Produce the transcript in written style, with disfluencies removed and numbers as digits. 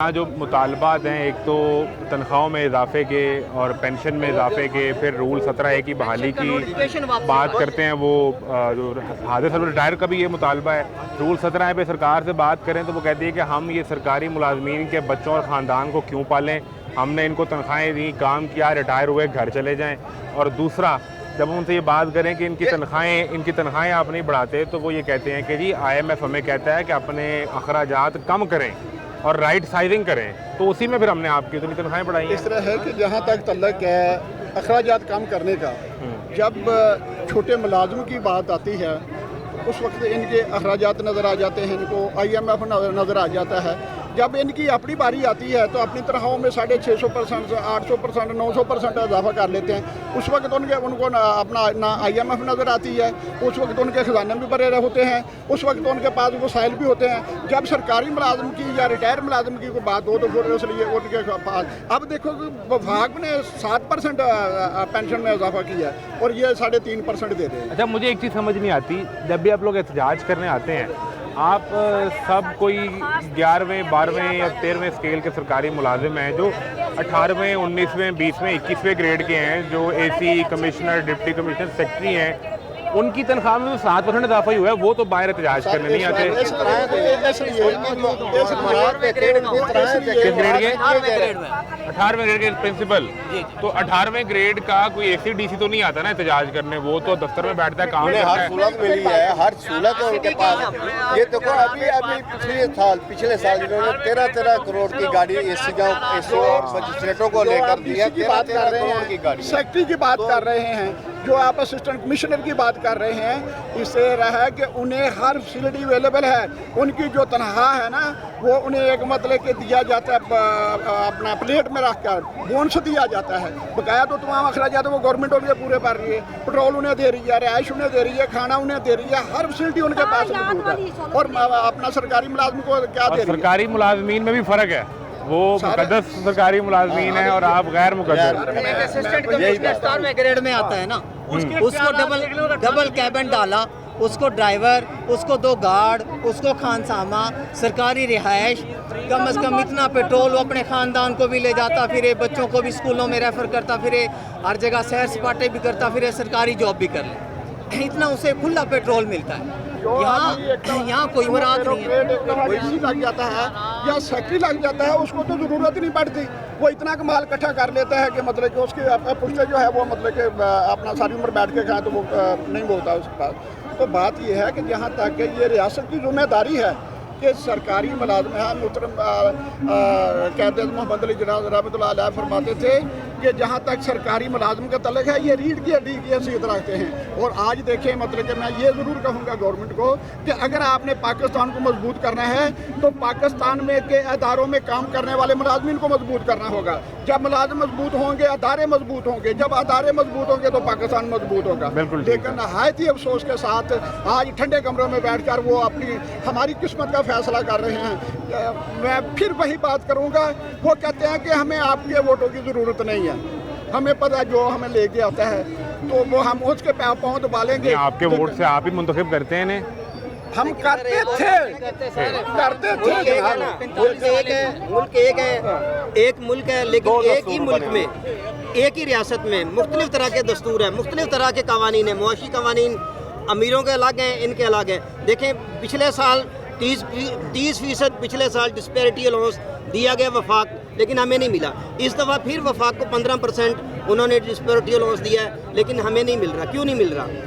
جو مطالبات ہیں، ایک تو تنخواہوں میں اضافے کے اور پینشن میں اضافے کے، پھر رول 17A کی بحالی کی بات کرتے ہیں. وہ جو حادث ریٹائر کا بھی یہ مطالبہ ہے. رول 17A پہ سرکار سے بات کریں تو وہ کہتی ہے کہ ہم یہ سرکاری ملازمین کے بچوں اور خاندان کو کیوں پالیں، ہم نے ان کو تنخواہیں دیں، کام کیا، ریٹائر ہوئے، گھر چلے جائیں. اور دوسرا، جب ہم ان سے یہ بات کریں کہ ان کی تنخواہیں آپ نہیں بڑھاتے تو وہ یہ کہتے ہیں کہ جی IMF ہمیں کہتا ہے کہ اپنے اخراجات کم کریں اور رائٹ سائزنگ کریں، تو اسی میں پھر ہم نے آپ کی اتنی تنخواہیں بڑھائی ہیں. اس طرح ہے کہ جہاں تک تعلق ہے اخراجات کم کرنے کا، جب چھوٹے ملازم کی بات آتی ہے اس وقت ان کے اخراجات نظر آ جاتے ہیں، ان کو IMF نظر آ جاتا ہے. جب ان کی اپنی باری آتی ہے تو اپنی تنخواہوں میں 650%، 800%، 900% اضافہ کر لیتے ہیں. اس وقت ان کو اپنا نہ IMF نظر آتی ہے، اس وقت ان کے خزانے بھی بھرے ہوتے ہیں، اس وقت ان کے پاس وسائل بھی ہوتے ہیں. جب سرکاری ملازم کی یا ریٹائر ملازم کی کوئی بات ہو تو پھر اس لیے ان کے پاس اب دیکھو کہ وفاق نے 7% پینشن میں اضافہ کیا ہے اور یہ 3.5% دے رہے ہیں. اچھا، مجھے ایک چیز سمجھ نہیں آتی، جب بھی آپ لوگ احتجاج کرنے آتے ہیں، آپ سب کوئی 11ویں 12ویں یا 13ویں اسکیل کے سرکاری ملازم ہیں جو 18ویں 19ویں 20ویں 21ویں گریڈ کے ہیں، جو AC commissioner, deputy commissioner, secretary ہیں، ان کی تنخواہ میں 7% اضافہ ہی ہوا ہے. وہ تو باہر احتجاج کرنے نہیں آتے. کس گریڈ کے؟ 18ویں گریڈ کے پرنسپل. تو 18ویں گریڈ کا کوئی AC DC تو نہیں آتا نا احتجاج کرنے، وہ تو دفتر میں بیٹھتا ہے، کام کرتا ہے. ہر سہولت ملی ہے، ہر سہولت ہے ان کے پاس. یہ دیکھو ابھی پچھلے سال انہوں نے 13 کروڑ کی گاڑی AC اور مجسٹریٹوں کو لے کر دی ہے. 13 کروڑ کی گاڑی. سیکٹری کی بات کر رہے ہیں، جو آپ اسسٹنٹ کمشنر کی بات کر رہے ہیں، اس سے رہا ہے کہ انہیں ہر فیسلٹی اویلیبل ہے. ان کی جو تنخواہ ہے نا وہ انہیں ایک مطلب کہ دیا جاتا ہے اپنا پلیٹ میں رکھ کر بونس دیا جاتا ہے. بقایا تو تمام اخراجات وہ گورنمنٹ ان کے پورے بھر رہی ہے، پیٹرول انہیں دے رہی ہے، رہائش انہیں دے رہی ہے، کھانا انہیں دے رہی ہے، ہر فیسلٹی ان کے پاس موجود ہے. اور اپنا سرکاری ملازم کو کیا دے رہی ہے؟ سرکاری ملازمین میں بھی فرق ہے، وہ مقدس سرکاری ملازمین ہیں اور آپ غیر مقدس. اسسٹنٹ کمشنر 17ویں گریڈ میں آتا ہے نا، اس کو ڈبل کیبن ڈالا، اس کو ڈرائیور، اس کو 2 گارڈ، اس کو خانسامہ، سرکاری رہائش، کم از کم اتنا پیٹرول وہ اپنے خاندان کو بھی لے جاتا پھرے، بچوں کو بھی اسکولوں میں ریفر کرتا پھرے، ہر جگہ سیر سپاٹے بھی کرتا پھرے، سرکاری جاب بھی کر لے. اتنا اسے کھلا پیٹرول ملتا ہے. یہاں کوئی مراد نہیں ہے. کوئی لگ جاتا ہے یا سیکٹری لگ جاتا ہے، اس کو تو ضرورت ہی نہیں پڑتی. وہ اتنا کمال اکٹھا کر لیتا ہے کہ مطلب کہ اس کی پشتے جو ہے وہ مطلب کہ اپنا ساری عمر بیٹھ کے کھائے تو وہ نہیں بولتا اس کے پاس. تو بات یہ ہے کہ جہاں تک کہ یہ ریاست کی ذمہ داری ہے کہ سرکاری ملازم ہے. محترم قائد محمد علی جناح رحمۃ اللہ علیہ فرماتے تھے کہ جہاں تک سرکاری ملازم کا تعلق ہے یہ ریڑھ کی ہڈی کی حیثیت رکھتے ہیں. اور آج دیکھیں مطلب کہ میں یہ ضرور کہوں گا گورنمنٹ کو کہ اگر آپ نے پاکستان کو مضبوط کرنا ہے تو پاکستان میں کے اداروں میں کام کرنے والے ملازمین کو مضبوط کرنا ہوگا. جب ملازم مضبوط ہوں گے ادارے مضبوط ہوں گے، جب ادارے مضبوط ہوں گے تو پاکستان مضبوط ہوگا. لیکن نہایت ہی افسوس کے ساتھ آج ٹھنڈے کمروں میں بیٹھ کر وہ ہماری قسمت کا فیصلہ کر رہے ہیں. میں پھر وہی بات کروں گا، وہ کہتے ہیں کہ ہمیں آپ کے ووٹوں کی ضرورت نہیں ہے، ہمیں پتہ جو ہمیں لے کے آتا ہے تو وہ ہم اس کے پاؤں دبا لیں گے. آپ کے ووٹ سے آپ ہی منتخب کرتے ہیں انہیں؟ ہم کرتے تھے. ملک ایک ملک ہے، لیکن ایک ہی ملک میں ایک ہی ریاست میں مختلف طرح کے دستور ہیں، مختلف طرح کے قوانین ہیں. معاشی قوانین امیروں کے الگ ہیں، ان کے الگ ہیں. دیکھیں پچھلے سال 30% پچھلے سال ڈسپیرٹی الاؤنس دیا گیا وفاق، لیکن ہمیں نہیں ملا. اس دفعہ پھر وفاق کو 15% انہوں نے ڈسپیرٹی الاؤنس دیا ہے، لیکن ہمیں نہیں مل رہا. کیوں نہیں مل رہا؟